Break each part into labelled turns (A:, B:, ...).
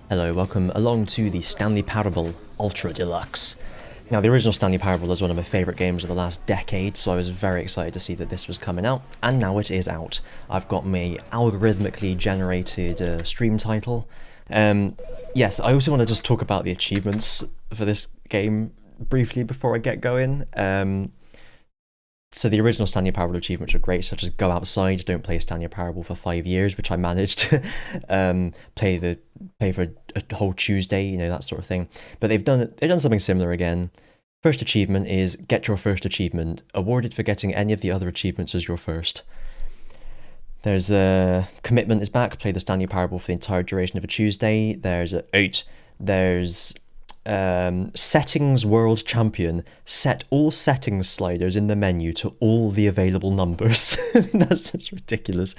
A: Hello, welcome along to the Stanley Parable Ultra Deluxe. Now, the original Stanley Parable is one of my favourite games of the last decade, so I was very excited to see that this was coming out, and now it is out. I've got my algorithmically generated stream title. Yes, I also want to just talk about the achievements for this game briefly before I get going. So the original Stanley Parable achievements are great, such as go outside, don't play Stanley Parable for 5 years, which I managed. Play for a whole Tuesday, you know, that sort of thing. But they've done something similar again. First achievement is get your first achievement, awarded for getting any of the other achievements as your first. There's a commitment is back, play the Stanley Parable for the entire duration of a Tuesday. There's settings world champion, set all settings sliders in the menu to all the available numbers. That's just ridiculous.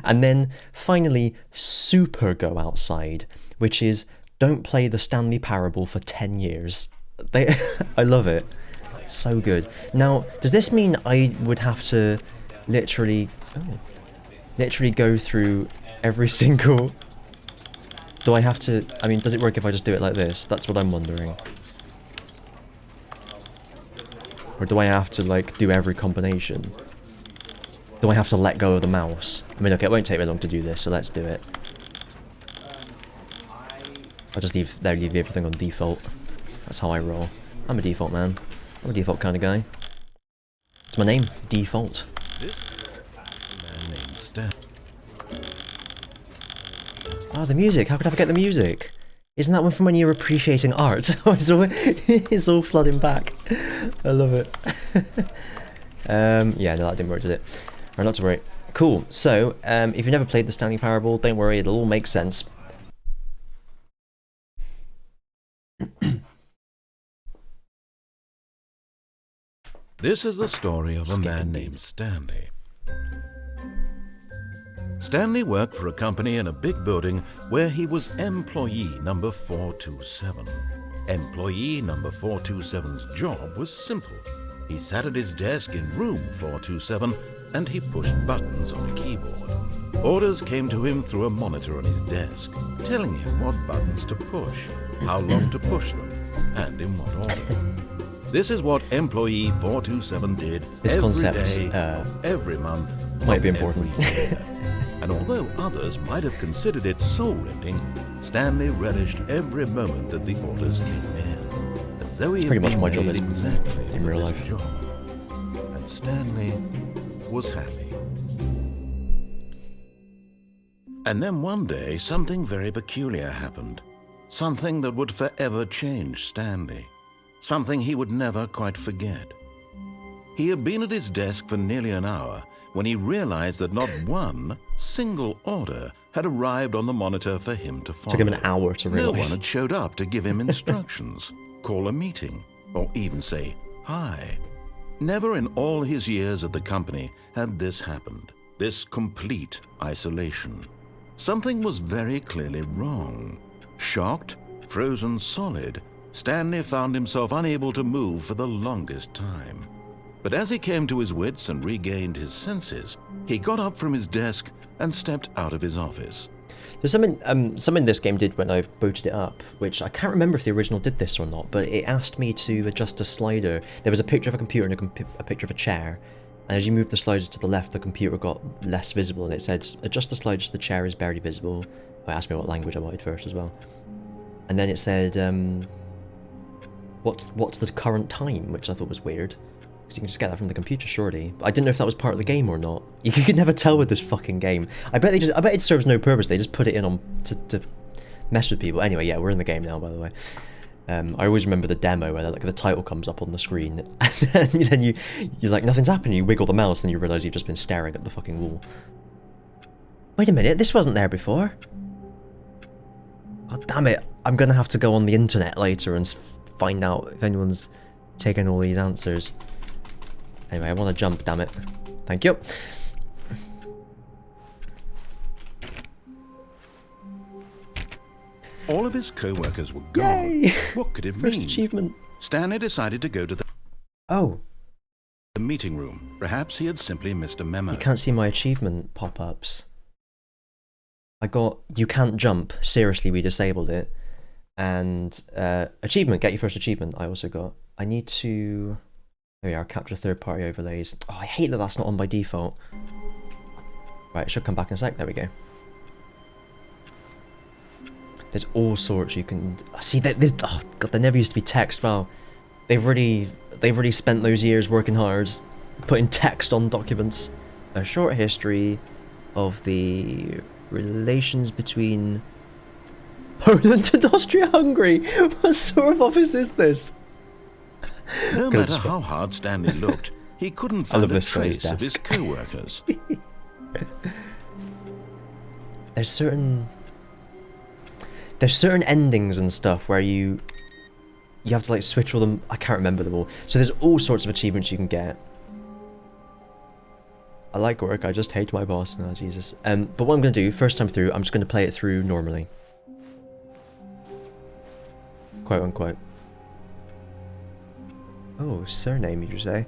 A: And then finally, super go outside, which is don't play the Stanley Parable for 10 years. I love it. So good. Now, does this mean I would have to literally go through every single... Do I have to... I mean, does it work if I just do it like this? That's what I'm wondering. Or do I have to, like, do every combination? Do I have to let go of the mouse? I mean, okay, it won't take me long to do this, so let's do it. I'll just leave everything on default. That's how I roll. I'm a default man. I'm a default kind of guy. It's my name, Default. Oh, the music. How could I forget the music? Isn't that one from when you were appreciating art? It's all flooding back. I love it. Yeah, no, that didn't work, did it? Or not to worry. Cool. So, if you've never played the Stanley Parable, don't worry, it'll all make sense.
B: This is the story of a man named Stanley. Stanley worked for a company in a big building where he was employee number 427. Employee number 427's job was simple. He sat at his desk in room 427 and he pushed buttons on a keyboard. Orders came to him through a monitor on his desk, telling him what buttons to push, how long to push them, and in what order. This is what employee 427 did every month,
A: might be important.
B: And although others might have considered it soul-rending, Stanley relished every moment that the orders came in, as though he
A: It's pretty much my job
B: exactly
A: in real life.
B: Job. And Stanley was happy. And then one day, something very peculiar happened. Something that would forever change Stanley. Something he would never quite forget. He had been at his desk for nearly an hour when he realized that not one single order had arrived on the monitor for him to follow.
A: Took him an hour to realize.
B: No one had showed up to give him instructions, call a meeting, or even say hi. Never in all his years at the company had this happened, this complete isolation. Something was very clearly wrong. Shocked, frozen solid, Stanley found himself unable to move for the longest time. But as he came to his wits and regained his senses, he got up from his desk and stepped out of his office.
A: There's something this game did when I booted it up, which I can't remember if the original did this or not, but it asked me to adjust a slider. There was a picture of a computer and a picture of a chair, and as you moved the sliders to the left, the computer got less visible, and it said, adjust the sliders so the chair is barely visible. It asked me what language I wanted first as well. And then it said, what's the current time, which I thought was weird. You can just get that from the computer, surely. But I didn't know if that was part of the game or not. You could never tell with this fucking game. I bet it serves no purpose. They just put it in on to mess with people. Anyway, yeah, we're in the game now, by the way. I always remember the demo where like the title comes up on the screen, and then you're like, nothing's happening. You wiggle the mouse, and you realise you've just been staring at the fucking wall. Wait a minute, this wasn't there before. God damn it! I'm gonna have to go on the internet later and find out if anyone's taken all these answers. Anyway, I want to jump, damn it. Thank you.
B: All of his co-workers were gone.
A: Yay!
B: What could it
A: First
B: mean?
A: achievement.
B: Stanley decided to go to
A: Oh.
B: the meeting room. Perhaps he had simply missed a memo.
A: You can't see my achievement pop-ups. I got you can't jump. Seriously, we disabled it. And achievement, get your first achievement. I also got. I need to. There we are. Capture third-party overlays. Oh, I hate that that's not on by default. Right, it should come back in a sec. There we go. There's all sorts you can see. That oh god, there never used to be text. Wow, they've really spent those years working hard, putting text on documents. A short history of the relations between Poland and Austria-Hungary. What sort of office is this?
B: No matter how hard Stanley looked, he couldn't find a trace of his co-workers.
A: There's certain endings and stuff where you have to like switch all them. I can't remember them all. So there's all sorts of achievements you can get. I like work, I just hate my boss. Oh, Jesus. But what I'm going to do, first time through, I'm just going to play it through normally. Quote unquote. Oh, surname, you say?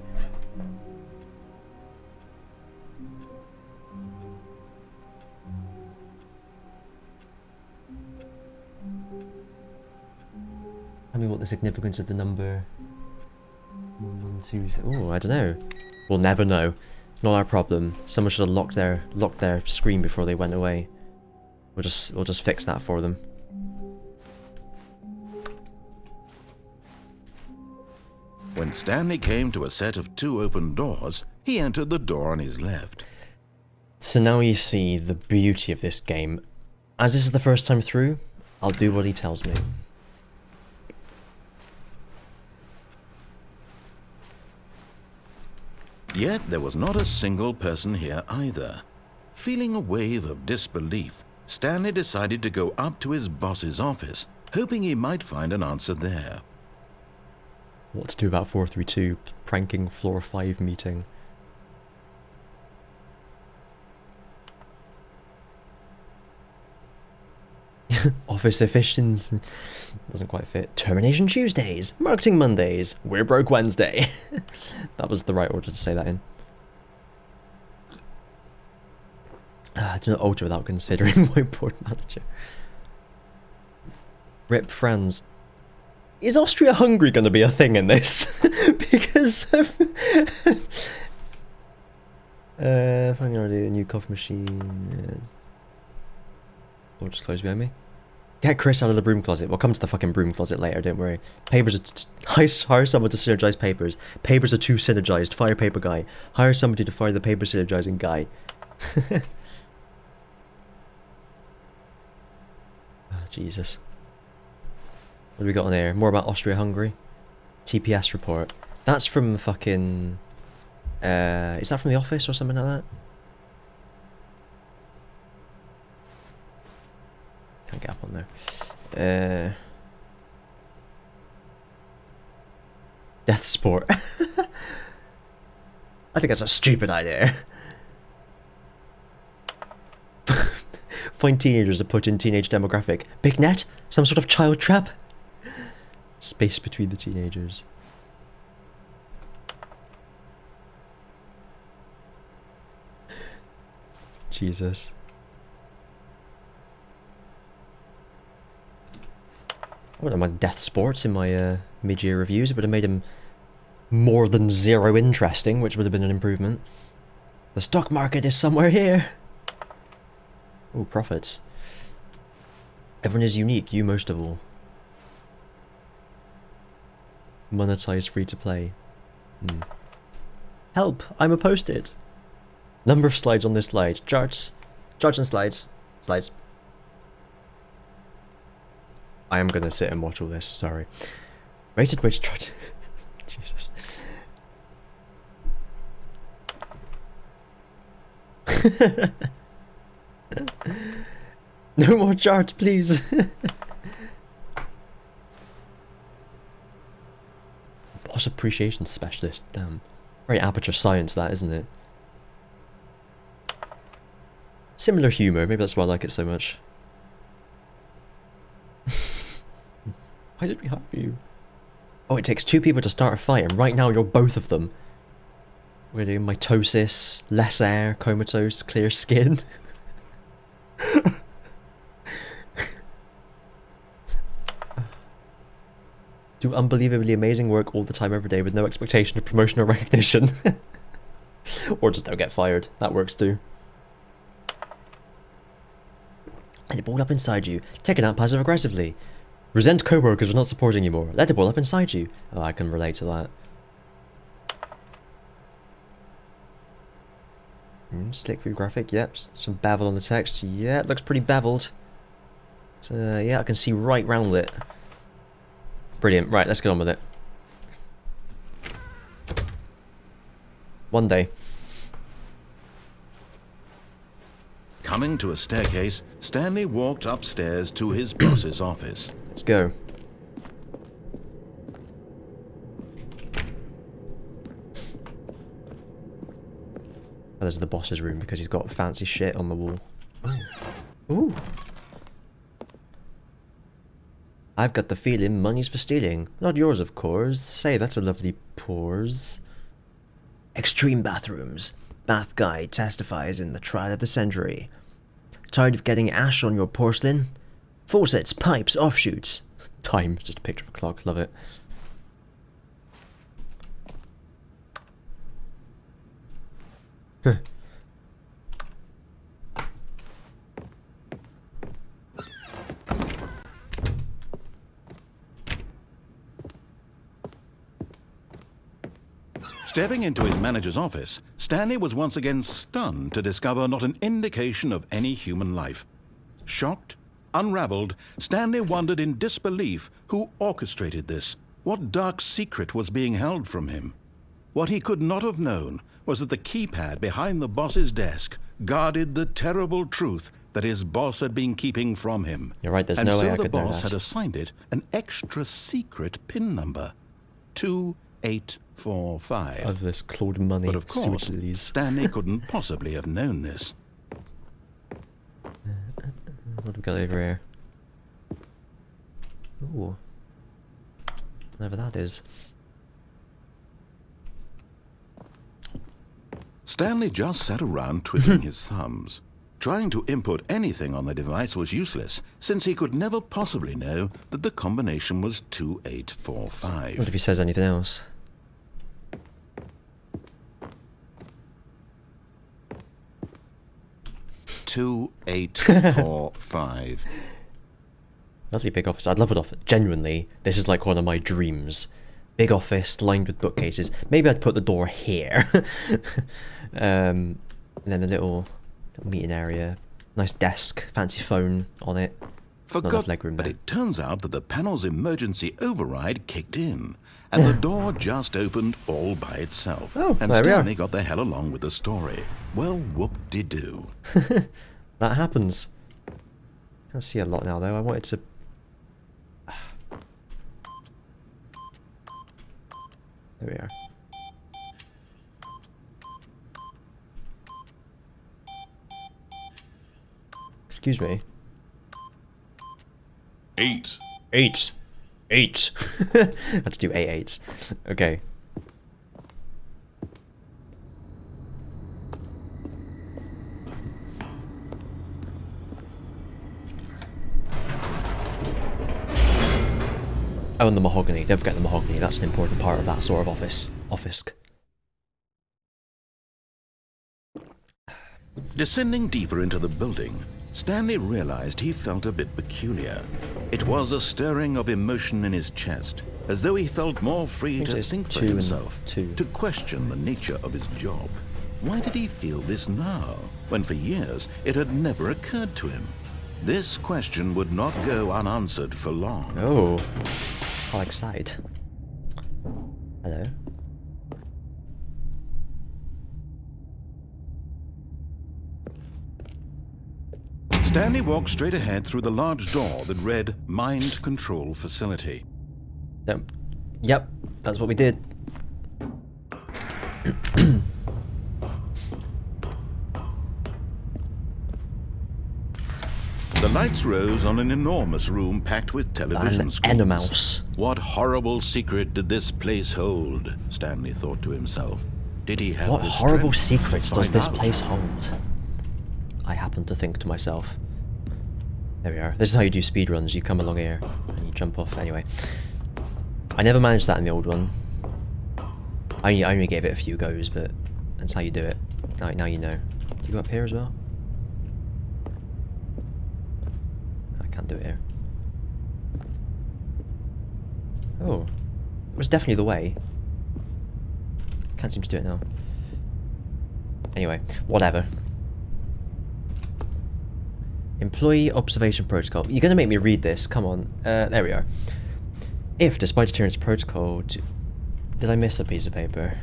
A: Tell me what the significance of the number... 1, 2, 3... Oh, I don't know. We'll never know. It's not our problem. Someone should have locked their screen before they went away. We'll just fix that for them.
B: When Stanley came to a set of 2 open doors, he entered the door on his left.
A: So now you see the beauty of this game. As this is the first time through, I'll do what he tells me.
B: Yet there was not a single person here either. Feeling a wave of disbelief, Stanley decided to go up to his boss's office, hoping he might find an answer there.
A: What to do about 432 pranking floor 5 meeting? Office efficiency doesn't quite fit. Termination Tuesdays, marketing Mondays, we're broke Wednesday. That was the right order to say that in. Do not alter without considering whiteboard manager. Rip friends. Is Austria-Hungary going to be a thing in this? Because if I'm going to do a new coffee machine, door just closed behind me. Get Chris out of the broom closet. We'll come to the fucking broom closet later, don't worry. Papers are... Hire someone to synergize papers. Papers are too synergized. Fire paper guy. Hire somebody to fire the paper synergizing guy. Oh, Jesus. What do we got on here? More about Austria-Hungary. TPS report. That's from fucking... is that from The Office or something like that? Can't get up on there. Death sport. I think that's a stupid idea. Find teenagers to put in teenage demographic. Big net? Some sort of child trap? Space between the teenagers. Jesus. I wouldn't have mind death sports in my mid-year reviews. It would have made them more than 0 interesting, which would have been an improvement. The stock market is somewhere here. Oh, profits. Everyone is unique, you most of all. Monetize free to play. Help, I'm a post-it. Number of slides on this slide. Charts and slides. Slides. I am gonna sit and watch all this, sorry. Rated wage chart. Jesus. No more charts, please. Boss appreciation specialist, damn. Very aperture science that, isn't it? Similar humour, maybe that's why I like it so much. Why did we hire you? Oh, it takes 2 people to start a fight, and right now you're both of them. We're doing mitosis, less air, comatose, clear skin. Do unbelievably amazing work all the time every day with no expectation of promotion or recognition. Or just don't get fired. That works too. Let it ball up inside you. Take it out passive aggressively. Resent co-workers for not supporting you more. Let it ball up inside you. Oh, I can relate to that. Slick view graphic, yep. Some bevel on the text. Yeah, it looks pretty beveled. So, yeah, I can see right round it. Brilliant. Right, let's get on with it. One day.
B: Coming to a staircase, Stanley walked upstairs to his boss's office.
A: Let's go. Oh, there's the boss's room because he's got fancy shit on the wall. Ooh. I've got the feeling money's for stealing. Not yours, of course. Say, that's a lovely pores. Extreme bathrooms. Bath guy testifies in the trial of the century. Tired of getting ash on your porcelain? Faucets, pipes, offshoots. Time. It's just a picture of a clock. Love it.
B: Stepping into his manager's office, Stanley was once again stunned to discover not an indication of any human life. Shocked, unraveled, Stanley wondered in disbelief who orchestrated this, what dark secret was being held from him. What he could not have known was that the keypad behind the boss's desk guarded the terrible truth that his boss had been keeping from him.
A: You're right, there's no way I could know that.
B: And so the boss had assigned it an extra secret PIN number, 2845.
A: Of this Claude Money.
B: But of course, Stanley couldn't possibly have known this.
A: What have we got over here? Ooh. Whatever that is.
B: Stanley just sat around twiddling his thumbs. Trying to input anything on the device was useless, since he could never possibly know that the combination was 2845.
A: What if he says anything else?
B: $2845.
A: Lovely big office. I'd love it off. Genuinely, this is like one of my dreams. Big office lined with bookcases. Maybe I'd put the door here. And then a little meeting area. Nice desk. Fancy phone on it.
B: Forgot, but it turns out that the panel's emergency override kicked in, and the door just opened all by itself.
A: Oh,
B: and
A: there we are.
B: Stanley got the hell along with the story. Well, whoop-de-doo.
A: That happens. Can't see a lot now though. I wanted to. There we are. Excuse me.
C: 8.
A: 8. Let's do 8 8s. Okay. Oh, and the mahogany. Don't forget the mahogany. That's an important part of that sort of office.
B: Descending deeper into the building, Stanley realized he felt a bit peculiar. It was a stirring of emotion in his chest, as though he felt more free to think for himself, to question the nature of his job. Why did he feel this now, when for years it had never occurred to him? This question would not go unanswered for long.
A: Oh, how excited. Hello.
B: Stanley walked straight ahead through the large door that read Mind Control Facility.
A: Yep, that's what we did.
B: The lights rose on an enormous room packed with television screens.
A: Mouse.
B: What horrible secret did this place hold? Stanley thought to himself. Did he have
A: What
B: the
A: horrible
B: strength to
A: secrets does
B: find
A: this
B: out?
A: place hold? I happen to think to myself. There we are. This is how you do speedruns. You come along here and you jump off. Anyway. I never managed that in the old one. I only gave it a few goes, but that's how you do it. Now you know. Do you go up here as well? I can't do it here. Oh. It was definitely the way. Can't seem to do it now. Anyway, whatever. Employee observation protocol. You're going to make me read this. Come on. There we are. If, despite adherence to protocol... Did I miss a piece of paper?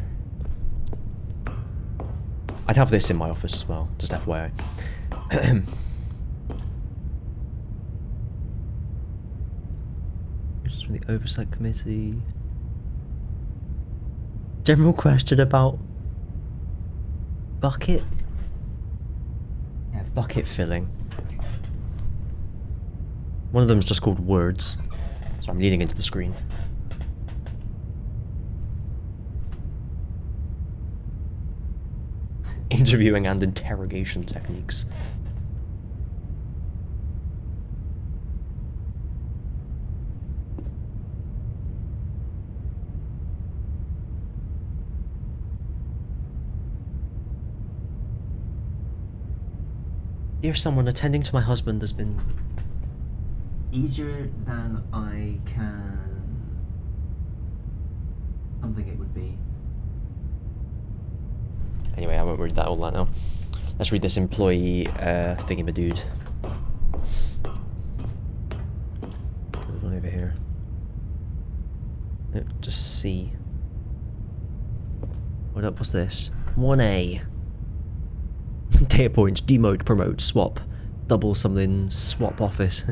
A: I'd have this in my office as well, just FYI. This is from the Oversight Committee. General question about... bucket? Yeah, bucket filling. One of them is just called words. So I'm leaning into the screen. Interviewing and interrogation techniques. Dear someone, attending to my husband has been easier than I can... something it would be. Anyway, I won't read that all that now. Let's read this employee thingy-ma-dude. There's one over here. Nope, just C. What up? What's this? 1A. Data points, demote, promote, swap, double something, swap office.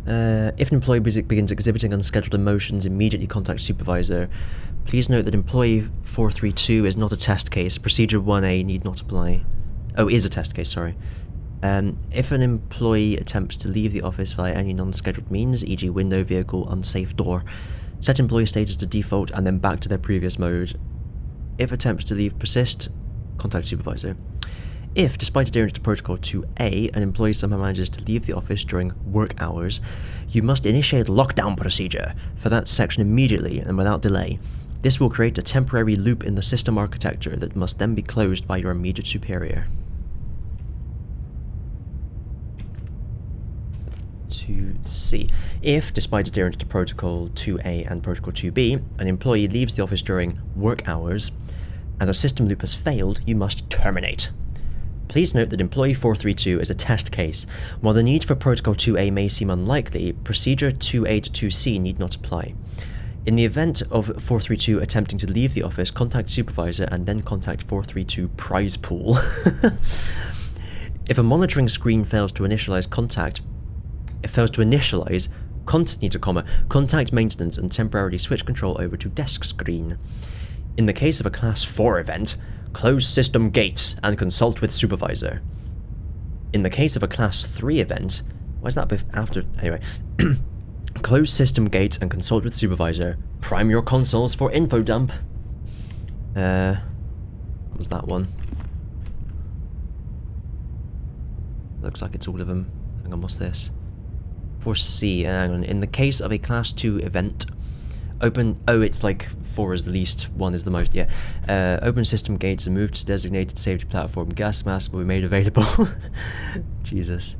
A: If an employee begins exhibiting unscheduled emotions, immediately contact supervisor. Please note that employee 432 is not a test case. Procedure 1A need not apply. Oh, is a test case, sorry. If an employee attempts to leave the office via any non-scheduled means, e.g. window, vehicle, unsafe door, set employee status to default and then back to their previous mode. If attempts to leave persist, contact supervisor. If, despite adherence to Protocol 2A, an employee somehow manages to leave the office during work hours, you must initiate a lockdown procedure for that section immediately and without delay. This will create a temporary loop in the system architecture that must then be closed by your immediate superior. 2C. If, despite adherence to Protocol 2A and Protocol 2B, an employee leaves the office during work hours and a system loop has failed, you must terminate. Please note that employee 432 is a test case. While the need for Protocol 2A may seem unlikely, procedure 2A to 2C need not apply. In the event of 432 attempting to leave the office, contact supervisor and then contact 432 prize pool. If a monitoring screen fails to initialize contact, contact maintenance and temporarily switch control over to desk screen. In the case of a Class 4 event, close system gates and consult with supervisor. In the case of a Class 3 event, why is that after? Anyway, close system gates and consult with supervisor. Prime your consoles for info dump. What was that one? Looks like it's all of them. Hang on, what's this? 4C, hang on. In the case of a Class 2 event, open... Oh, it's like 4 is the least, 1 is the most, yeah. Open system gates and move to designated safety platform. Gas mask will be made available. Jesus.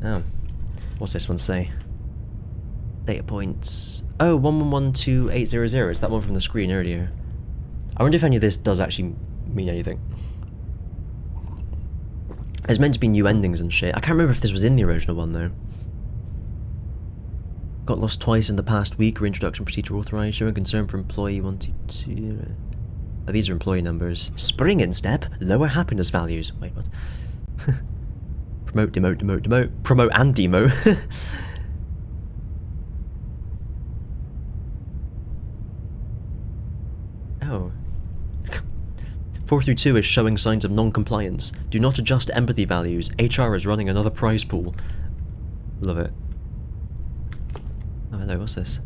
A: Oh. What's this one say? Data points... Oh, 1112800. It's that one from the screen earlier. I wonder if any of this does actually mean anything. There's meant to be new endings and shit. I can't remember if this was in the original one, though. Got lost twice in the past week. Reintroduction procedure authorized. Showing concern for employee 122. Oh, these are employee numbers. Spring in step. Lower happiness values. Wait, what? Promote, demote, demote, demote. Promote and demote. Oh. 432 is showing signs of non-compliance. Do not adjust empathy values. HR is running another prize pool. Love it. Oh, hello, what's this?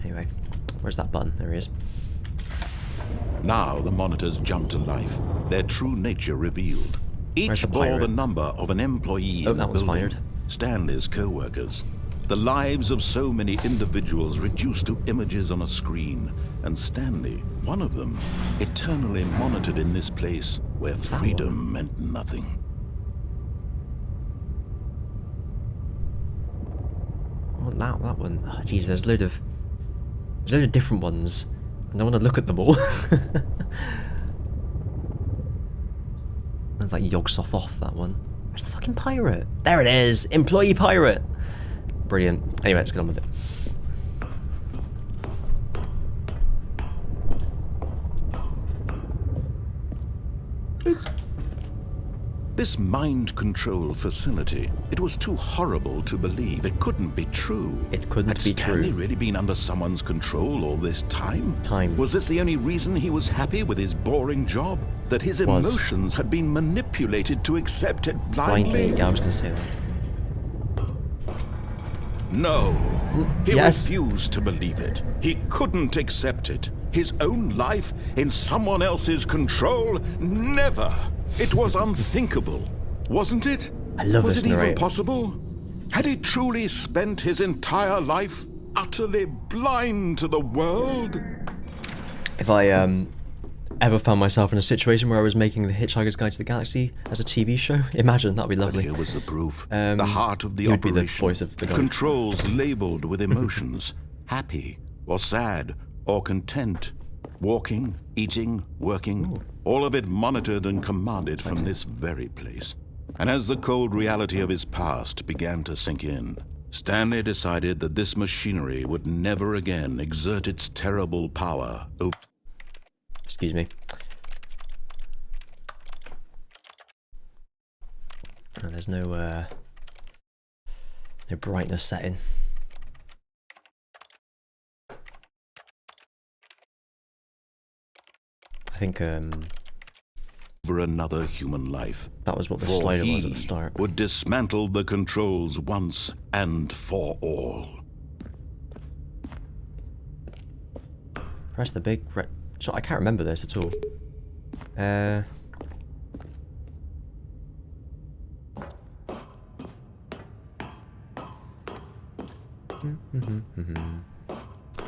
A: Anyway, where's that button? There he is.
B: Now the monitors jump to life, their true nature revealed. Each bore the number of an employee
A: Oh,
B: in the
A: that one's
B: building.
A: fired.
B: Stanley's co-workers. The lives of so many individuals reduced to images on a screen, and Stanley, one of them, eternally monitored in this place where freedom meant nothing.
A: Oh, that one. Oh, geez, there's a load of different ones, and I want to look at them all. That's like Yogsoth off, that one. Where's the fucking pirate? There it is! Employee pirate! Brilliant. Anyway, let's get on with it.
B: This mind control facility, it was too horrible to believe. It couldn't be true.
A: It couldn't be true.
B: Had Stanley really been under someone's control all this time?
A: Time.
B: Was this the only reason he was happy with his boring job? That his emotions had been manipulated to accept it blindly?
A: Yeah, I was going to say that.
B: No. He
A: Yes.
B: refused to believe it. He couldn't accept it. His own life in someone else's control? Never. It was unthinkable, wasn't it?
A: I love
B: Was
A: this
B: it even
A: narrator.
B: possible? Had he truly spent his entire life utterly blind to the world?
A: If I ever found myself in a situation where I was making The Hitchhiker's Guide to the Galaxy as a TV show, imagine, that'd be
B: But
A: lovely.
B: here was the proof. The heart of the
A: he would be
B: operation.
A: the voice of the guy.
B: Controls labeled with emotions. Happy or sad or content. Walking, eating, working. All of it monitored and commanded from this very place. And as the cold reality of his past began to sink in, Stanley decided that this machinery would never again exert its terrible power over...
A: Excuse me. Oh, there's no brightness setting. I think
B: over another human life.
A: that was what the
B: For
A: slider was
B: he
A: at the start.
B: would dismantle the controls once and for all.
A: Press the big red... So I can't remember this at all.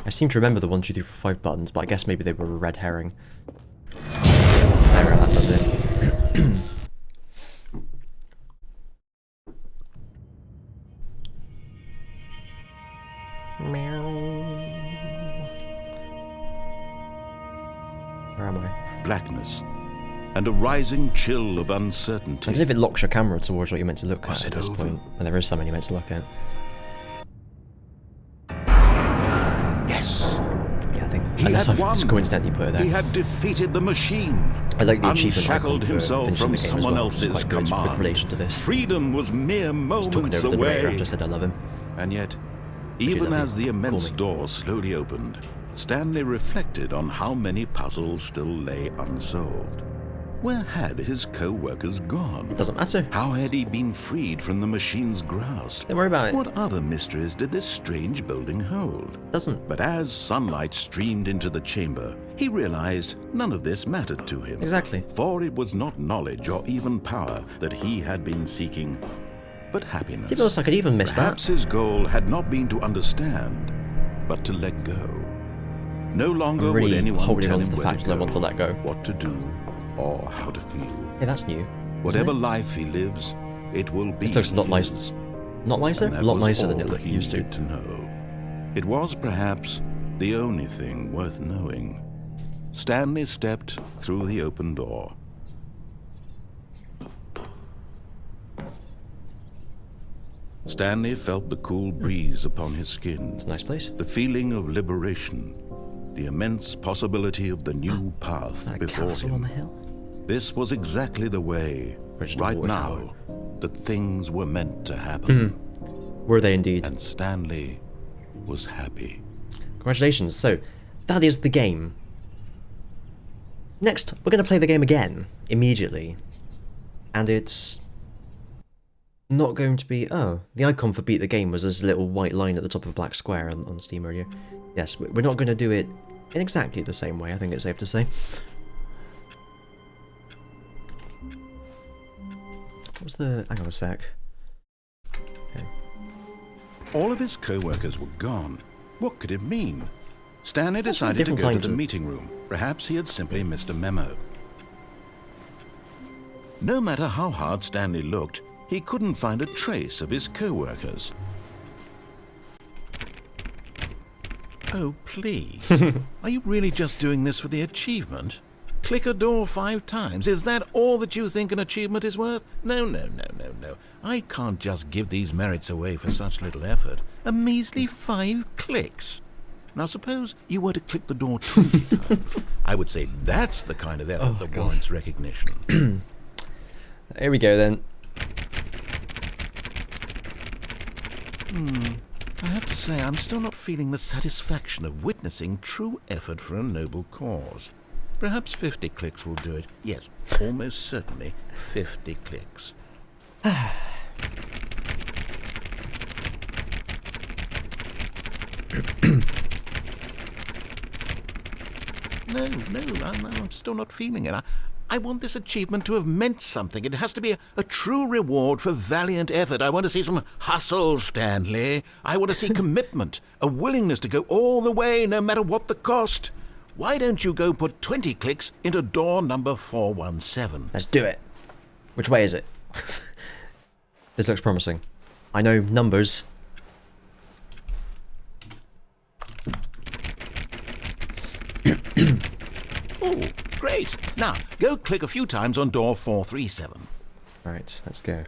A: I seem to remember the 1, 2, 3, 4, 5 buttons, but I guess maybe they were a red herring. There, that does it. Where am I?
B: Blackness and a rising chill of uncertainty.
A: I don't know if it locks your camera towards what you're meant to look
B: Was
A: at
B: it
A: this
B: over?
A: point. And there is something you're meant to look at.
B: Yes,
A: Yeah, I think.
B: he
A: Unless
B: had
A: I've
B: won.
A: coincidentally put it there.
B: He had defeated the machine.
A: I like the achievement icon
B: unshackled
A: for
B: himself
A: finishing
B: from
A: the game as
B: someone
A: well. It's
B: else's
A: quite good
B: command.
A: with relation to this.
B: Freedom was mere
A: Just talking
B: moments
A: over the narrator
B: away.
A: after I said I love him.
B: And yet,
A: you
B: even
A: love
B: as
A: me,
B: the
A: call
B: immense
A: me.
B: door slowly opened, Stanley reflected on how many puzzles still lay unsolved. Where had his co-workers gone?
A: It doesn't matter.
B: How had he been freed from the machine's grasp?
A: Don't worry about it.
B: What other mysteries did this strange building hold?
A: Doesn't.
B: But as sunlight streamed into the chamber, he realized none of this mattered to him.
A: Exactly.
B: For it was not knowledge or even power that he had been seeking, but happiness.
A: To be honest, I could even miss that.
B: Perhaps his goal had not been to understand, but to let go. No longer
A: I'm really
B: would anyone
A: holding
B: tell
A: on
B: him
A: to the
B: where
A: fact that I
B: go,
A: want to let go.
B: what to do, or how to feel.
A: Hey, that's new.
B: Whatever
A: isn't it?
B: life he lives, it will be.
A: This looks a lot nicer.
B: his.
A: Not nicer?
B: And
A: A
B: that
A: lot
B: was
A: nicer than it
B: all he
A: used to.
B: needed to know. It was perhaps the only thing worth knowing. Stanley stepped through the open door. Stanley felt the cool breeze upon his skin,
A: It's a nice place.
B: the feeling of liberation, the immense possibility of the new path
A: That
B: before
A: castle on the
B: him.
A: hill.
B: This was exactly the way,
A: Original
B: right
A: water
B: now,
A: tower.
B: that things were meant to happen.
A: Were they indeed?
B: And Stanley was happy.
A: Congratulations. So, that is the game. Next, we're going to play the game again, immediately. And it's not going to be... Oh, the icon for beat the game was this little white line at the top of a black square on Steam earlier. Yes, we're not going to do it in exactly the same way, I think it's safe to say. What was the... Hang on a sec.
B: All of his co-workers were gone. What could it mean? Stanley decided to
A: different
B: go to
A: time
B: the meeting room. Perhaps he had simply missed a memo. No matter how hard Stanley looked, he couldn't find a trace of his co-workers. Oh, please. Are you really just doing this for the achievement? Click a door 5 times. Is that all that you think an achievement is worth? No. I can't just give these merits away for such little effort. A measly 5 clicks. Now suppose you were to click the door 20 times. I would say that's the kind of effort that warrants recognition.
A: Here we go then.
B: I have to say, I'm still not feeling the satisfaction of witnessing true effort for a noble cause. Perhaps 50 clicks will do it. Yes, almost certainly 50 clicks. No, I'm still not feeling it. I want this achievement to have meant something. It has to be a true reward for valiant effort. I want to see some hustle, Stanley. I want to see commitment, a willingness to go all the way, no matter what the cost. Why don't you go put 20 clicks into door number 417?
A: Let's do it. Which way is it? This looks promising. I know numbers.
B: Oh, great. Now, go click a few times on door 437.
A: Right, let's go.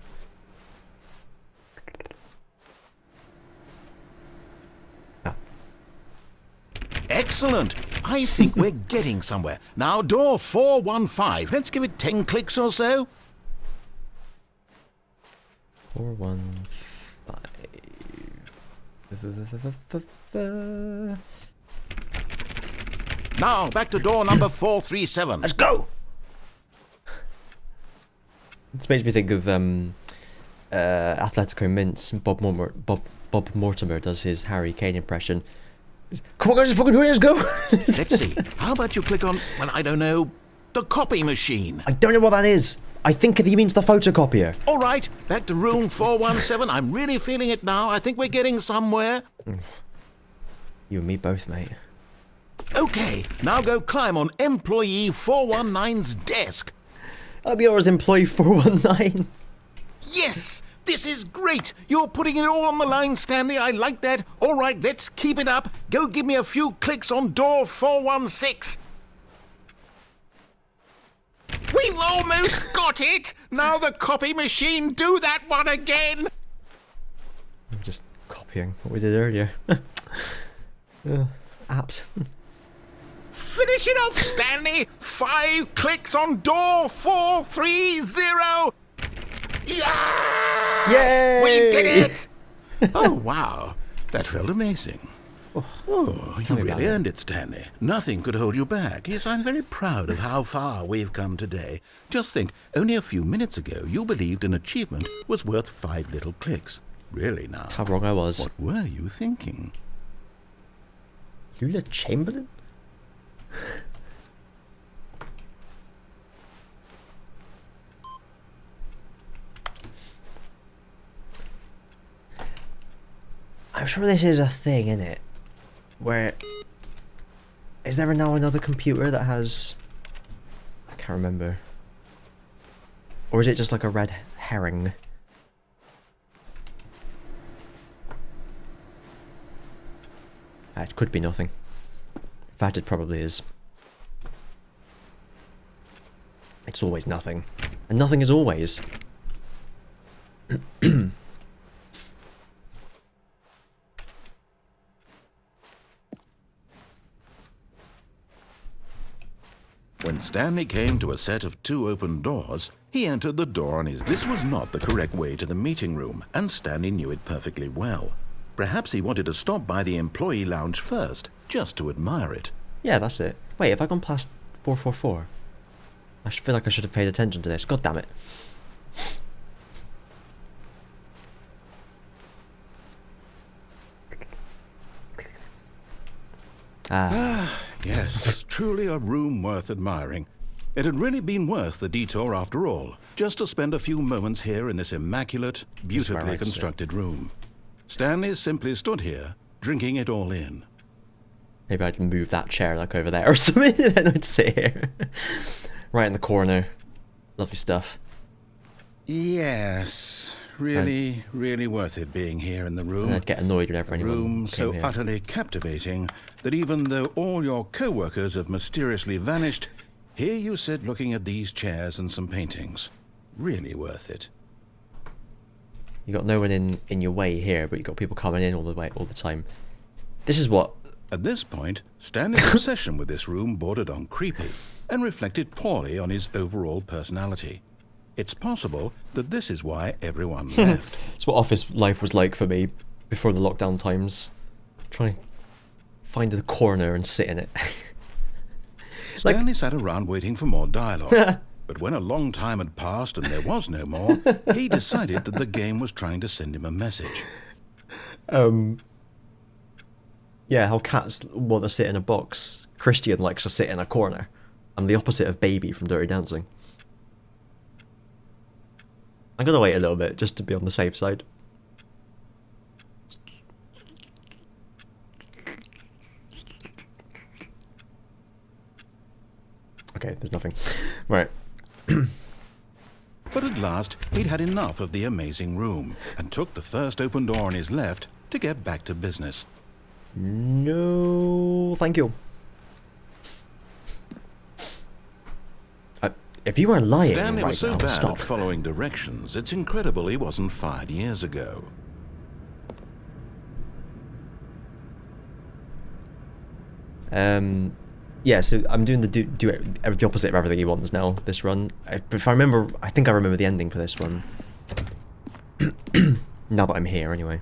B: Excellent. I think we're getting somewhere. Now, door 415. Let's give it 10 clicks or so.
A: 415.
B: Now, back to door number 437.
A: Let's go! This makes me think of Atletico Mints. Bob Mortimer does his Harry Kane impression. Come on guys, fucking do it, let's go!
B: Let's see. How about you click on, well, I don't know, the copy machine?
A: I don't know what that is. I think he means the photocopier.
B: All right, back to room 417. I'm really feeling it now. I think we're getting somewhere.
A: You and me both, mate.
B: Okay, now go climb on employee 419's desk.
A: I'll be yours, employee 419.
B: Yes! This is great! You're putting it all on the line, Stanley. I like that. All right, let's keep it up. Go give me a few clicks on door 416. We've almost got it! Now the copy machine, do that one again!
A: I'm just copying what we did earlier. Apps.
B: Finish it off, Stanley! 5 clicks on door 430! Yes!
A: Yay!
B: We did it! Oh, wow. That felt amazing. Oh, you really earned it, Stanley. Nothing could hold you back. Yes, I'm very proud of how far we've come today. Just think, only a few minutes ago, you believed an achievement was worth 5 little clicks. Really now?
A: How wrong I was.
B: What were you thinking?
A: Lula Chamberlain? I'm sure this is a thing, isn't it? Where... Is there now another computer that has... I can't remember. Or is it just like a red herring? It could be nothing. In fact, it probably is. It's always nothing. And nothing is always.
B: When Stanley came to a set of 2 open doors, he entered the door on his... This was not the correct way to the meeting room, and Stanley knew it perfectly well. Perhaps he wanted to stop by the employee lounge first, just to admire it.
A: Yeah, that's it. Wait, have I gone past 444? I feel like I should have paid attention to this. God damn it.
B: Yes, truly a room worth admiring. It had really been worth the detour after all, just to spend a few moments here in this immaculate, beautifully constructed room. Stanley simply stood here, drinking it all in.
A: Maybe I'd move that chair like over there or something, and then I'd sit here. Right in the corner. Lovely stuff.
B: Yes, really worth it being here in the room.
A: And I'd get annoyed whenever anyone
B: room
A: came
B: so
A: here.
B: utterly captivating that even though all your co-workers have mysteriously vanished, here you sit looking at these chairs and some paintings. Really worth it.
A: You got no one in your way here, but you got people coming in all the time. This is what.
B: At this point, Stanley's obsession with this room bordered on creepy and reflected poorly on his overall personality. It's possible that this is why everyone left.
A: It's what office life was like for me before the lockdown times. Try to find a corner and sit in it.
B: Stanley sat around waiting for more dialogue. But when a long time had passed and there was no more, he decided that the game was trying to send him a message.
A: Yeah, how cats want to sit in a box. Christian likes to sit in a corner. I'm the opposite of Baby from Dirty Dancing. I'm gonna wait a little bit just to be on the safe side. Okay, there's nothing. Right.
B: But at last, he'd had enough of the amazing room and took the first open door on his left to get back to business.
A: No, thank you. If you are lying
B: Stanley
A: right
B: was so
A: now,
B: bad
A: stop.
B: at following directions, it's incredible he wasn't fired years ago.
A: Yeah, so I'm doing the opposite of everything he wants now, this run. If I remember, I think I remember the ending for this one. Now that I'm here, anyway.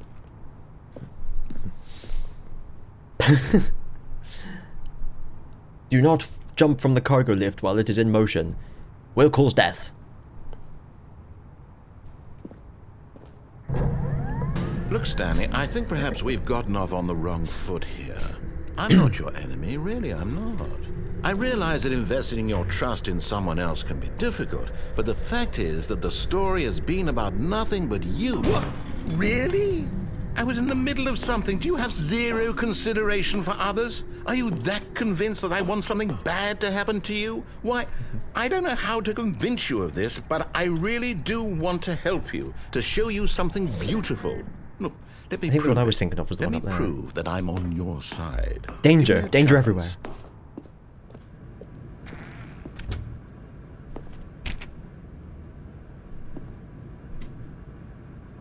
A: Do not jump from the cargo lift while it is in motion. Will cause death.
B: Look, Stanley, I think perhaps we've gotten off on the wrong foot here. I'm not your enemy, really, I'm not. I realize that investing your trust in someone else can be difficult, but the fact is that the story has been about nothing but you. What? Really? I was in the middle of something. Do you have zero consideration for others? Are you that convinced that I want something bad to happen to you? Why, I don't know how to convince you of this, but I really do want to help you, to show you something beautiful. Look, let me
A: I think
B: prove
A: what I was
B: it.
A: thinking of was the
B: Let
A: one
B: me
A: up there.
B: prove that I'm on your side.
A: Danger,
B: Give me a
A: danger
B: chance.
A: everywhere.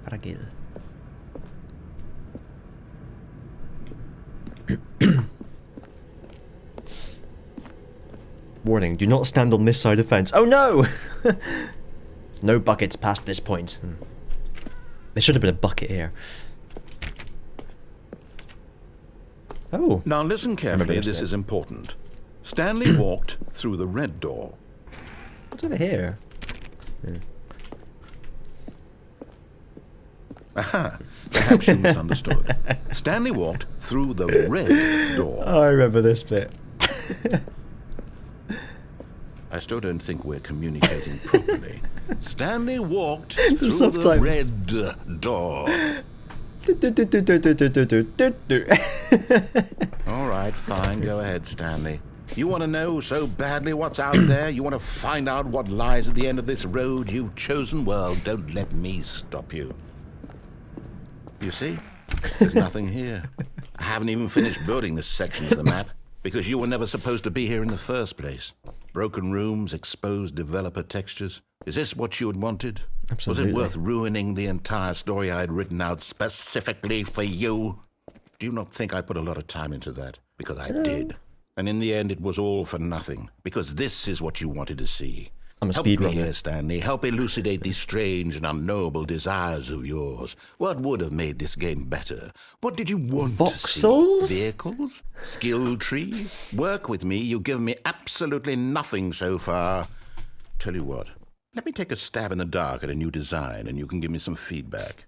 A: Paragil. Warning, do not stand on this side of fence. Oh no! No buckets past this point. There should have been a bucket here. Oh.
B: Now listen carefully,
A: this
B: this
A: bit.
B: is important. Stanley walked through the red door.
A: What's over here?
B: Aha, perhaps you misunderstood. Stanley walked through the red door.
A: Oh, I remember this bit.
B: I still don't think we're communicating properly. Stanley walked through the
A: Sometimes.
B: red door. All right, fine, go ahead, Stanley. You want to know so badly what's out there? You want to find out what lies at the end of this road you've chosen? Well, don't let me stop you. You see? There's nothing here. I haven't even finished building this section of the map because you were never supposed to be here in the first place. Broken rooms, exposed developer textures. Is this what you had wanted?
A: Absolutely.
B: Was it worth ruining the entire story I had written out specifically for you? Do you not think I put a lot of time into that? Because I did. And in the end, it was all for nothing. Because this is what you wanted to see.
A: I'm a
B: Help me
A: speedrunner.
B: here, Stanley. Help elucidate these strange and unknowable desires of yours. What would have made this game better? What did you want to see?
A: Voxels?
B: Vehicles? Skill trees? Work with me. You've given me absolutely nothing so far. Tell you what. Let me take a stab in the dark at a new design, and you can give me some feedback.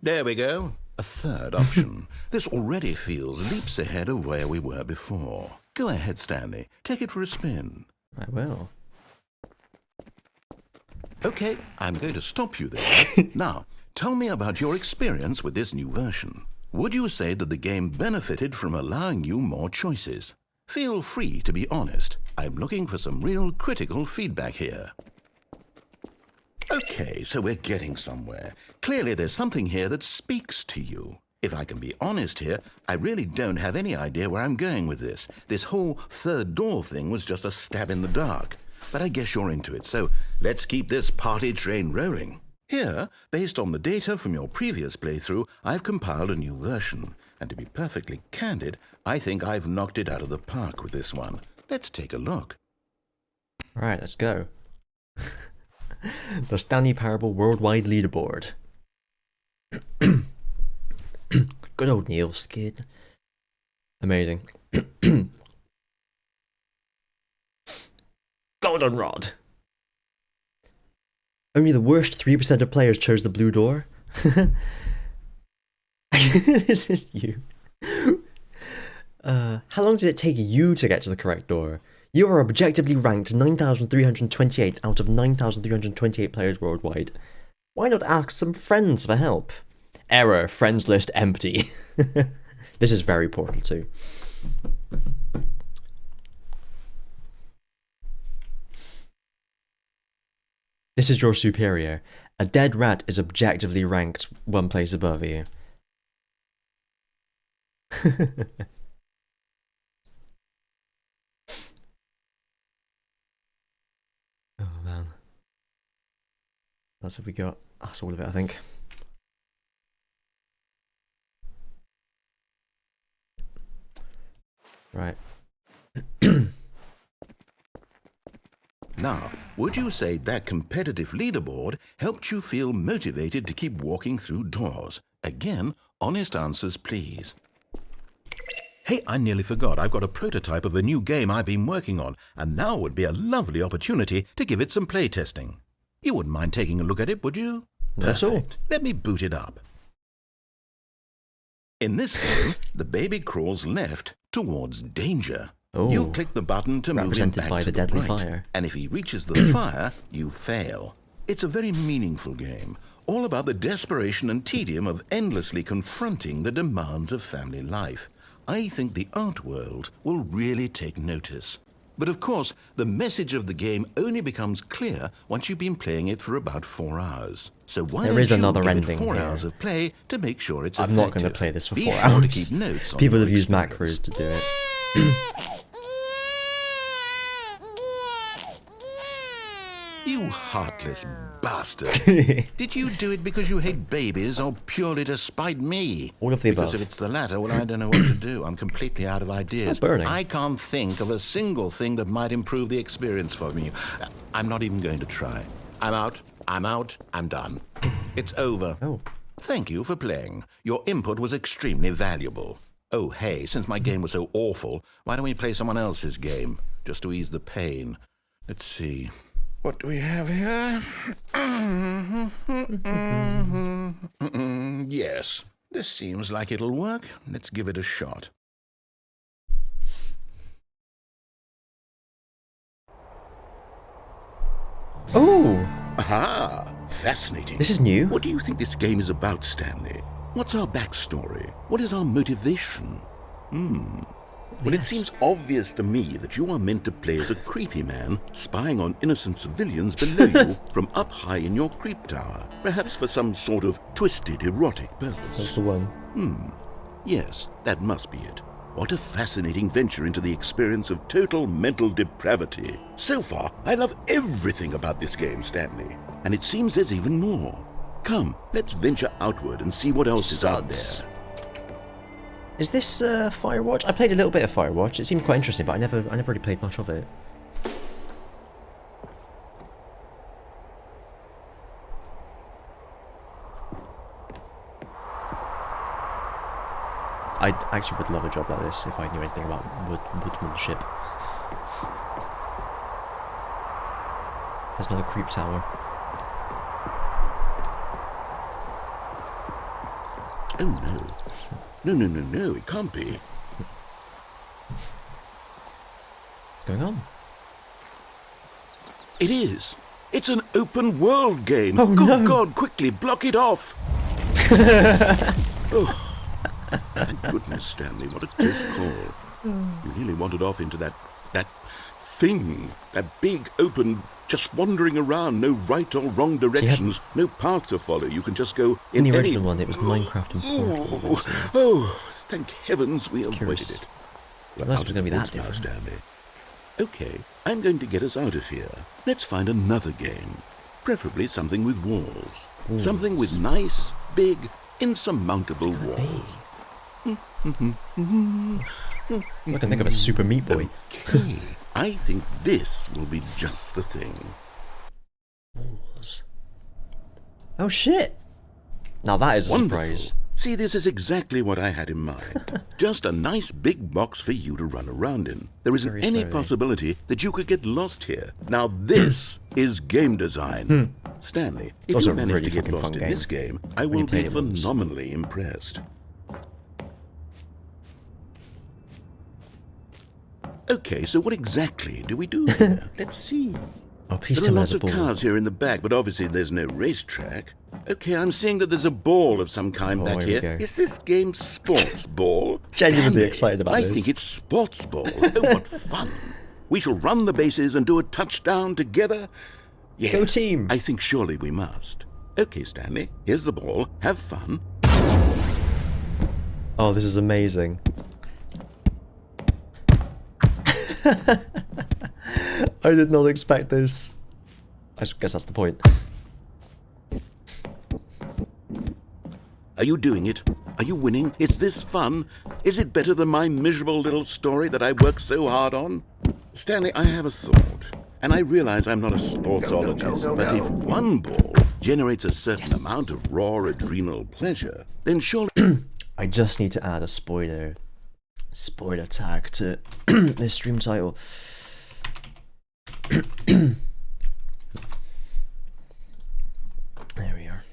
B: There we go. A third option. This already feels leaps ahead of where we were before. Go ahead, Stanley. Take it for a spin.
A: I will.
B: Okay, I'm going to stop you there. Now, tell me about your experience with this new version. Would you say that the game benefited from allowing you more choices? Feel free to be honest. I'm looking for some real critical feedback here. Okay, so we're getting somewhere. Clearly there's something here that speaks to you. If I can be honest here, I really don't have any idea where I'm going with this. This whole third door thing was just a stab in the dark. But I guess you're into it, so let's keep this party train rolling. Here, based on the data from your previous playthrough, I've compiled a new version. And to be perfectly candid, I think I've knocked it out of the park with this one. Let's take a look.
A: Alright, let's go. The Stanley Parable Worldwide Leaderboard. Good old Neil Skid. Amazing. Goldenrod. Only the worst 3% of players chose the blue door. This is you. How long does it take you to get to the correct door? You are objectively ranked 9,328 out of 9,328 players worldwide. Why not ask some friends for help? Error, friends list empty. This is very Portal 2. This is your superior. A dead rat is objectively ranked one place above you. Oh man. That's what we got. That's all of it, I think. Right.
B: Now, would you say that competitive leaderboard helped you feel motivated to keep walking through doors? Again, honest answers, please. Hey, I nearly forgot. I've got a prototype of a new game I've been working on, and now would be a lovely opportunity to give it some playtesting. You wouldn't mind taking a look at it, would you?
A: That's all.
B: Perfect. Let me boot it up. In this game, the baby crawls left towards danger.
A: Oh,
B: you click the button to move him
A: represented
B: back
A: by
B: to
A: the deadly
B: right,
A: fire.
B: and if he reaches the fire, you fail. It's a very meaningful game, all about the desperation and tedium of endlessly confronting the demands of family life. I think the art world will really take notice. But of course, the message of the game only becomes clear once you've been playing it for about 4 hours. So why
A: There
B: don't
A: is
B: you
A: another
B: give it
A: ending
B: 4
A: here.
B: hours of play to make sure it's
A: I'm
B: effective.
A: not going to play this for
B: Be
A: 4
B: sure
A: hours.
B: to keep notes on
A: People
B: your
A: have used
B: experience.
A: macros to do it.
B: You heartless bastard. Did you do it because you hate babies or purely to spite me?
A: All of the
B: Because
A: above.
B: if it's the latter, well, I don't know what to do. I'm completely out of ideas.
A: not burning.
B: I can't think of a single thing that might improve the experience for me. I'm not even going to try. I'm out. I'm done. It's over.
A: Oh.
B: Thank you for playing. Your input was extremely valuable. Oh, hey, since my game was so awful, why don't we play someone else's game? Just to ease the pain. Let's see. What do we have here? Yes, this seems like it'll work. Let's give it a shot.
A: Oh,
B: Aha! Fascinating.
A: this is new.
B: What do you think this game is about, Stanley? What's our backstory? What is our motivation? Well, it
A: Yes.
B: seems obvious to me that you are meant to play as a creepy man spying on innocent civilians below you from up high in your creep tower, perhaps for some sort of twisted, erotic
A: That's
B: purpose.
A: the one.
B: Yes, that must be it. What a fascinating venture into the experience of total mental depravity. So far, I love everything about this game, Stanley. And it seems there's even more. Come, let's venture outward and see what else is out
A: Suds.
B: there.
A: Is this Firewatch? I played a little bit of Firewatch. It seemed quite interesting, but I never really played much of it. I actually would love a job like this if I knew anything about woodmanship. There's another creep tower.
B: Oh, no. No, it can't be.
A: What's going on?
B: It is. It's an open world game.
A: Oh,
B: Good
A: no.
B: God, quickly, block it off. Oh, thank goodness, Stanley. What a close call. You really wandered off into that thing. That big, open, just wandering around. No right or wrong directions. No path to follow. You can just go
A: In
B: in
A: the
B: any...
A: original one, it was Minecraft and Portal.
B: Oh, thank heavens we avoided it. We're
A: Unless
B: out
A: it was
B: of
A: going to be
B: the
A: that
B: woods now,
A: different.
B: Stanley. Okay, I'm going to get us out of here. Let's find another game. Preferably something with walls. Something with nice, big, insurmountable walls.
A: I can think of a Super Meat Boy.
B: Okay, I think this will be just the thing.
A: Walls. Oh shit! Now that is a surprise.
B: See, this is exactly what I had in mind. Just a nice big box for you to run around in. There isn't any
A: slowly.
B: possibility that you could get lost here. Now this is game design. Stanley, if
A: Also
B: you
A: a
B: manage
A: really
B: to get
A: fucking
B: lost
A: fun
B: in
A: game.
B: this game, I
A: When you
B: will be
A: played it once.
B: phenomenally impressed. Okay, so what exactly do we do here? Let's see.
A: Oh, please
B: There
A: tell
B: are
A: me
B: lots
A: there's a
B: of
A: ball.
B: cars here in the back, but obviously there's no racetrack. Okay, I'm seeing that there's a ball of some kind
A: Oh,
B: back
A: here we
B: here.
A: go.
B: Is this game sports ball?
A: Genuinely
B: Stanley,
A: excited about
B: I
A: this.
B: think it's sports ball. Oh, what fun. We shall run the bases and do a touchdown together. Yeah,
A: Go team.
B: I think surely we must. Okay, Stanley, here's the ball. Have fun.
A: Oh, this is amazing. I did not expect this. I guess that's the point.
B: Are you doing it? Are you winning? Is this fun? Is it better than my miserable little story that I worked so hard on? Stanley, I have a thought. And I realize I'm not a sportsologist, but if one ball generates a certain amount of raw adrenal pleasure, then surely...
A: I just need to add a spoiler tag to this stream title. There we are.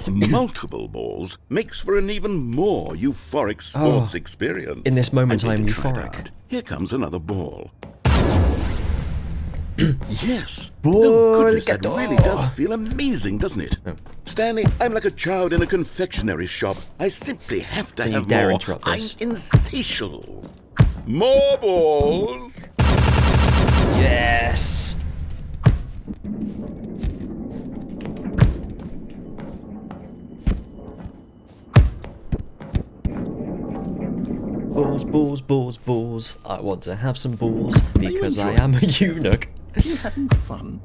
B: multiple balls makes for an even more euphoric sports experience.
A: In this moment,
B: going
A: I'm
B: to try it
A: euphoric.
B: out. Here comes another ball. Yes.
A: Ball,
B: Oh, goodness, that
A: gato.
B: really does feel amazing, doesn't it? Stanley, I'm like a child in a confectionery shop. I simply have to
A: Don't you
B: have
A: dare
B: more.
A: interrupt
B: I'm
A: this.
B: insatiable. More balls.
A: Yes! Balls, balls, balls, balls. I want to have some balls because I am a eunuch.
B: Are you having fun?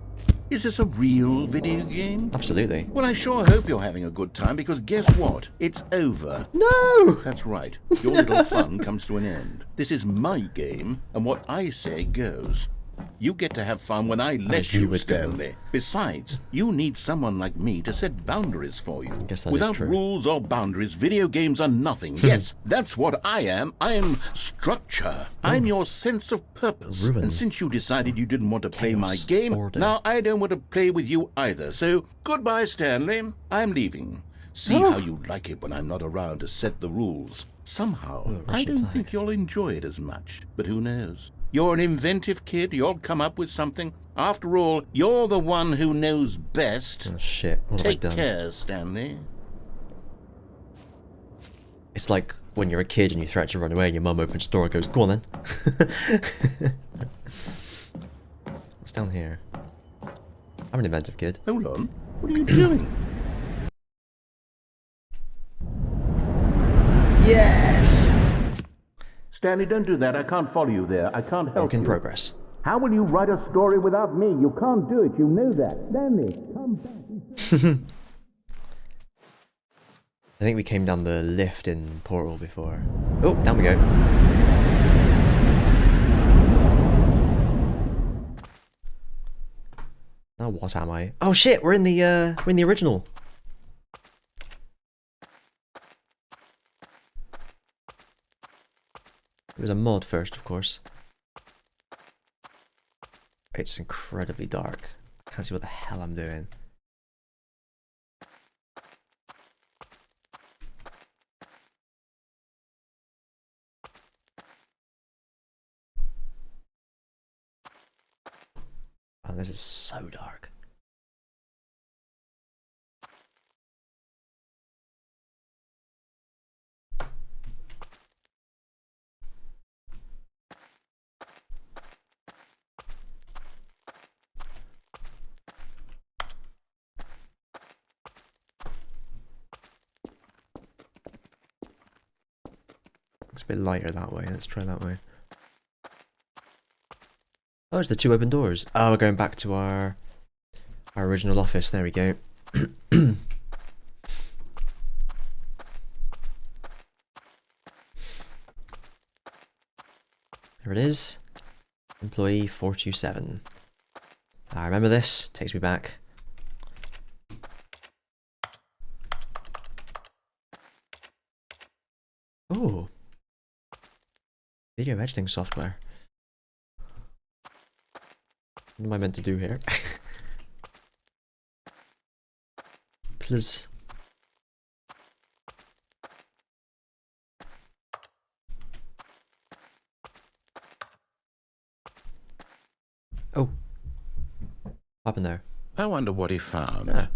B: Is this a real video game?
A: Absolutely.
B: Well, I sure hope you're having a good time, because guess what? It's over.
A: No!
B: That's right. Your little fun comes to an end. This is my game, and what I say goes. You get to have fun when I let
A: As you
B: you,
A: would go.
B: Stanley. Besides, you need someone like me to set boundaries for you.
A: guess that is
B: Without
A: true.
B: rules or boundaries, video games are nothing. Yes, that's what I am. I am structure. I'm your sense of purpose.
A: Ruin.
B: And since you decided you didn't want to play my
A: Chaos.
B: game,
A: Order.
B: now I don't want to play with you either. So, goodbye, Stanley. I'm leaving. See how you like it when I'm not around to set the rules. Somehow, I
A: Russian
B: don't
A: flag.
B: think you'll enjoy it as much. But who knows? You're an inventive kid. You'll come up with something. After all, you're the one who knows best.
A: Oh shit, what have I
B: Take
A: done?
B: care, Stanley.
A: It's like when you're a kid and you threaten to run away and your mum opens the door and goes, go on then. What's down here? I'm an inventive kid.
B: Hold on. What are you doing?
A: Yes!
B: Stanley, don't do that. I can't follow you there. I can't help
A: Work in
B: you.
A: progress.
B: How will you write a story without me? You can't do it. You know that. Stanley, come back.
A: I think we came down the lift in Portal before. Oh, down we go. Now what am I? Oh shit, we're in the original. It was a mod first, of course. It's incredibly dark. I can't see what the hell I'm doing. Oh, this is so dark. It's a bit lighter that way. Let's try that way. Oh, it's the 2 open doors. Oh, we're going back to our original office. There we go. There it is. Employee 427. I remember this. Takes me back. Oh. Video editing software. What am I meant to do here? Please. Oh. What happened there?
B: I wonder what he found.
A: Ah.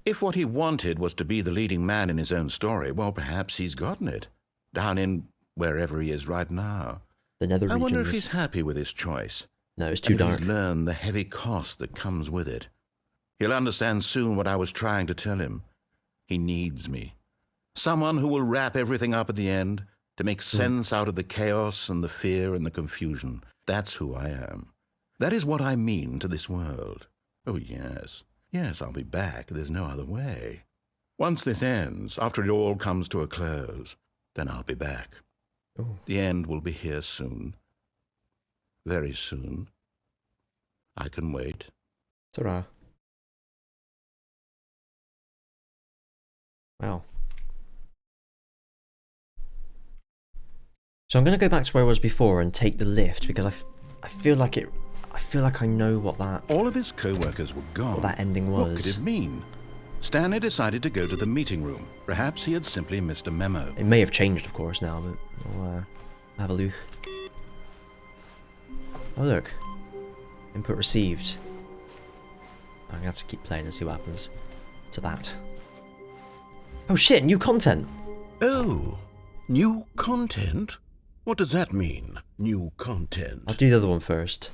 B: If what he wanted was to be the leading man in his own story, well, perhaps he's gotten it. Down in wherever he is right now.
A: The nether
B: I
A: regions.
B: wonder if he's happy with his choice.
A: No, it's too
B: and if
A: dark.
B: he's learned the heavy cost that comes with it. He'll understand soon what I was trying to tell him. He needs me. Someone who will wrap everything up at the end, to make sense out of the chaos and the fear and the confusion. That's who I am. That is what I mean to this world. Oh, yes. Yes, I'll be back. There's no other way. Once this ends, after it all comes to a close, then I'll be back.
A: Oh.
B: The end will be here soon. Very soon. I can wait.
A: Ta-ra. Wow. So I'm going to go back to where I was before and take the lift because I feel like I know what
B: All of his co-workers were gone.
A: that ending
B: What
A: was.
B: could it mean? Stanley decided to go to the meeting room. Perhaps he had simply missed a memo.
A: It may have changed, of course, now, but I'll have a look. Oh, look. Input received. I'm going to have to keep playing and see what happens to that. Oh shit, new content!
B: Oh, new content? What does that mean, new content?
A: I'll do the other one first.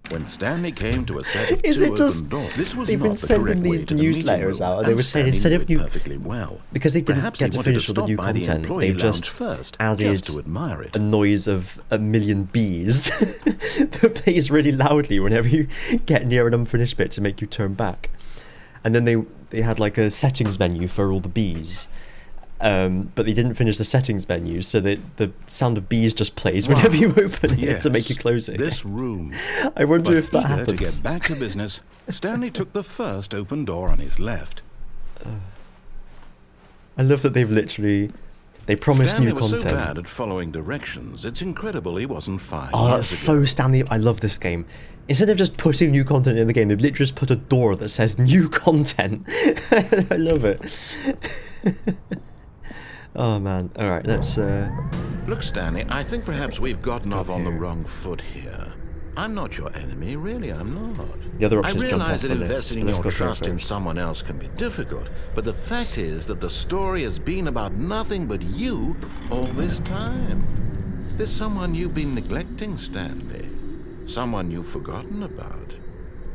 B: When Stanley came to a set of
A: Is
B: two
A: it just-
B: open doors, this was
A: they've
B: not
A: been
B: the
A: sending
B: correct way
A: these
B: to the meeting
A: newsletters
B: room,
A: out, and they were saying
B: Stanley
A: instead of
B: knew it
A: new-
B: perfectly well.
A: Because they didn't
B: Perhaps
A: get
B: he
A: to
B: wanted
A: finish all the
B: stop
A: new
B: by the
A: content,
B: employee
A: they've
B: lounge
A: just
B: first,
A: added
B: just to admire it.
A: a noise of a million bees that plays really loudly whenever you get near an unfinished bit to make you turn back. And then they had like a settings menu for all the bees. But they didn't finish the settings menu, so the sound of bees just plays whenever you open it to make you close it.
B: This room.
A: I wonder
B: But
A: if that
B: eager
A: happens.
B: to get back to business, Stanley took the first open door on his left.
A: I love that they promised
B: Stanley
A: new
B: was
A: content.
B: so bad at following directions, it's incredible he wasn't fired.
A: Oh, that's so Stanley. I love this game. Instead of just putting new content in the game, they've literally just put a door that says new content. I love it. Oh man. Alright, let's
B: Look, Stanley, I think perhaps we've gotten off on the
A: here.
B: wrong foot here. I'm not your enemy, really, I'm not.
A: The other
B: I
A: option is jump
B: realize
A: off
B: that
A: the lift,
B: investing
A: so
B: in
A: let's
B: your
A: go through it
B: trust in
A: first.
B: someone else can be difficult, but the fact is that the story has been about nothing but you all this time. There's someone you've been neglecting, Stanley. Someone you've forgotten about.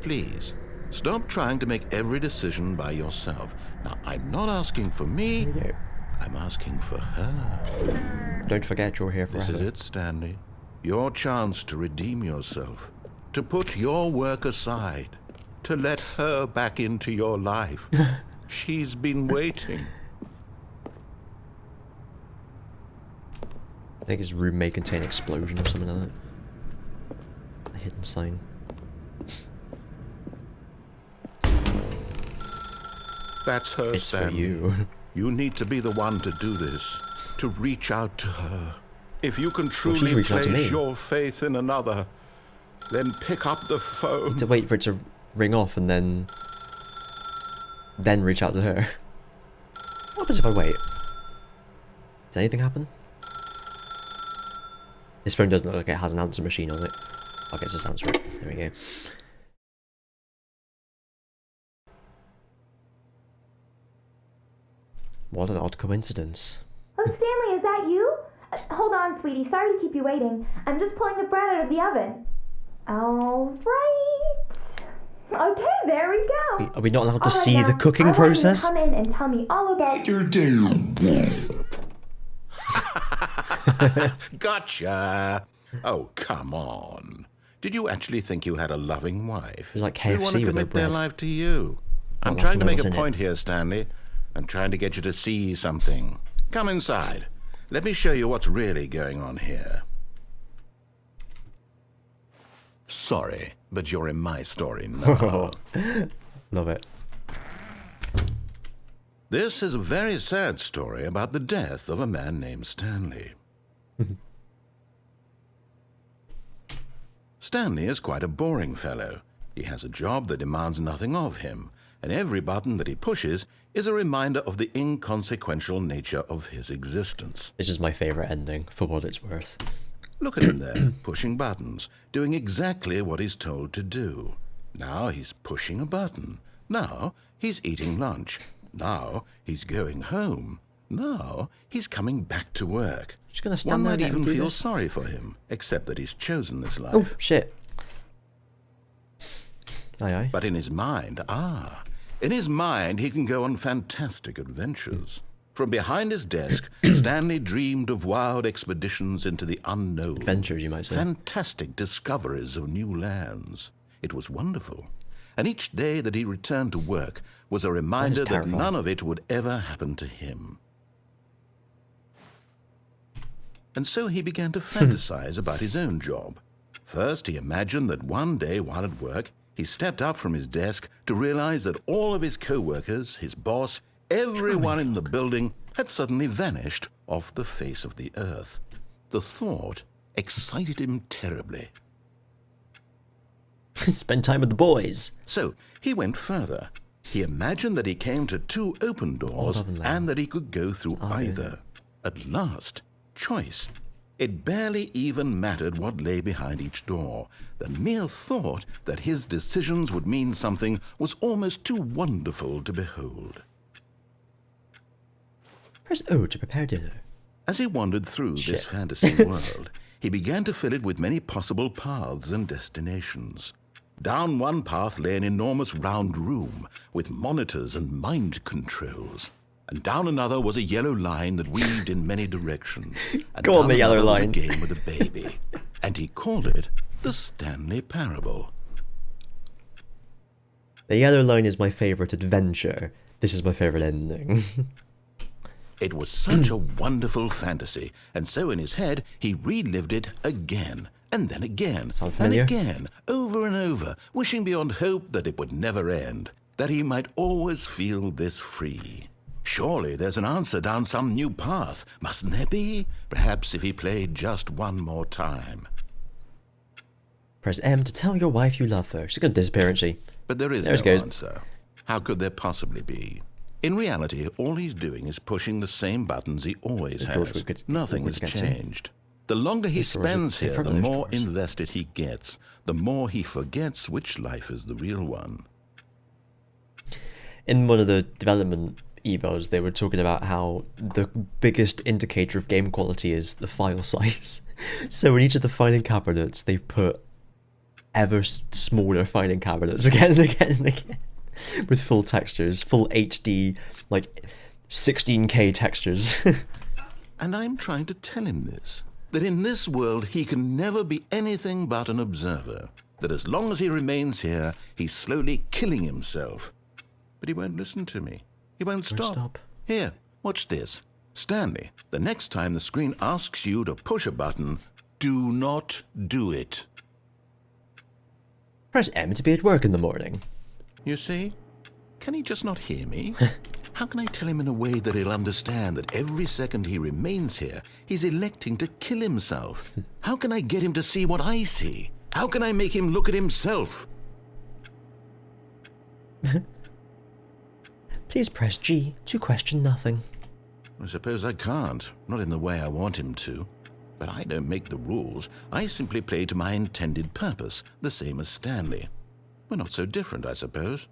B: Please, stop trying to make every decision by yourself. Now, I'm not asking for me,
A: Here we go.
B: I'm asking for her.
A: Don't forget you're here forever.
B: This is it, Stanley. Your chance to redeem yourself. To put your work aside. To let her back into your life. She's been waiting.
A: I think his room may contain explosion or something like that. A hidden sign.
B: That's her,
A: It's for
B: Stanley.
A: you.
B: You need to be the one to do this. To reach out to her. If you can
A: she's
B: truly
A: reaching out to
B: place
A: me.
B: your faith in another, then pick up the phone.
A: To wait for it to ring off and then reach out to her. What happens if I wait? Does anything happen? This phone doesn't look like it has an answer machine on it. Okay, it's just answer it. There we go. What an odd coincidence.
C: Oh, Stanley, is that you? Hold on, sweetie. Sorry to keep you waiting. I'm just pulling the bread out of the oven. All right. Okay, there we go.
A: Are we not allowed to
C: All right,
A: see the
C: now,
A: cooking
C: I want you to
A: process?
C: come in and tell me all about your day.
B: Gotcha! Oh, come on. Did you actually think you had a loving wife?
A: It's like
B: Who want
A: KFC
B: to
A: with their
B: commit their
A: bread.
B: life to you? I'm
A: I'd like
B: trying
A: to
B: to
A: know
B: make
A: what's
B: a
A: in it.
B: point here, Stanley. I'm trying to get you to see something. Come inside. Let me show you what's really going on here. Sorry, but you're in my story now.
A: Love it.
B: This is a very sad story about the death of a man named Stanley. Stanley is quite a boring fellow. He has a job that demands nothing of him, and every button that he pushes is a reminder of the inconsequential nature of his existence.
A: This is my favourite ending, for what it's worth.
B: Look at him there, pushing buttons, doing exactly what he's told to do. Now he's pushing a button. Now he's eating lunch. Now he's going home. Now he's coming back to work.
A: Just gonna stand
B: One
A: there
B: might
A: and let him
B: even
A: do
B: feel
A: this?
B: sorry for him, except that he's chosen this life.
A: Oh, shit. Aye, aye.
B: But in his mind, he can go on fantastic adventures. From behind his desk, Stanley dreamed of wild expeditions into the unknown.
A: Adventures, you might say.
B: Fantastic discoveries of new lands. It was wonderful. And each day that he returned to work was a reminder that
A: terrifying.
B: none of it would ever happen to him. And so he began to fantasize about his own job. First, he imagined that one day while at work, he stepped up from his desk to realize that all of his co-workers, his boss, everyone in the building had suddenly vanished off the face of the earth. The thought excited him terribly.
A: Spend time with the boys.
B: So he went further. He imagined that he came to two open doors
A: Hold on,
B: and that he could go through either. At last, choice. It barely even mattered what lay behind each door. The mere thought that his decisions would mean something was almost too wonderful to behold.
A: Press O to prepare dinner.
B: As he wandered through this fantasy world, he began to fill it with many possible paths and destinations. Down one path lay an enormous round room with monitors and mind controls. And down another was a yellow line that weaved in many directions. And
A: Go on,
B: down
A: the yellow
B: another was
A: line.
B: a game with a baby. And he called it the Stanley Parable.
A: The yellow line is my favourite adventure. This is my favourite ending.
B: It was such a wonderful fantasy, and so in his head he relived it again, and then again,
A: Sound
B: and
A: familiar?
B: again, over and over, wishing beyond hope that it would never end, that he might always feel this free. Surely there's an answer down some new path, mustn't there be? Perhaps if he played just one more time.
A: Press M to tell your wife you love her. She's gonna disappear, isn't she?
B: But there is
A: There
B: no
A: she goes.
B: answer. How could there possibly be? In reality, all he's doing is pushing the same buttons he always
A: George,
B: has.
A: we could-
B: Nothing
A: we
B: has
A: could get to.
B: changed. The longer he
A: These drawers are
B: spends here,
A: different
B: the
A: than those
B: more
A: drawers.
B: invested he gets, the more he forgets which life is the real one.
A: In one of the development emails, they were talking about how the biggest indicator of game quality is the file size. So in each of the filing cabinets, they've put ever smaller filing cabinets again and again and again, with full textures, full HD, like 16K textures.
B: And I'm trying to tell him this, that in this world he can never be anything but an observer, that as long as he remains here, he's slowly killing himself. But he won't listen to me. He won't stop. Here, watch this. Stanley, the next time the screen asks you to push a button, do not do it.
A: Press M to be at work in the morning.
B: You see? Can he just not hear me? How can I tell him in a way that he'll understand that every second he remains here, he's electing to kill himself? How can I get him to see what I see? How can I make him look at himself?
A: Please press G to question nothing.
B: I suppose I can't, not in the way I want him to. But I don't make the rules. I simply play to my intended purpose, the same as Stanley. We're not so different, I suppose.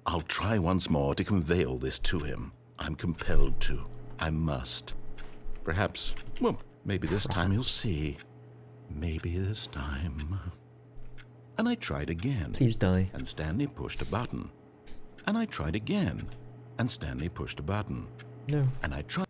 B: I'll try once more to convey all this to him. I'm compelled to. I must. Perhaps, well, maybe this time he'll see. Maybe this time. And I tried again.
A: Please die.
B: And Stanley pushed a button. And I tried again. And Stanley pushed a button.
A: No.
B: And I tried.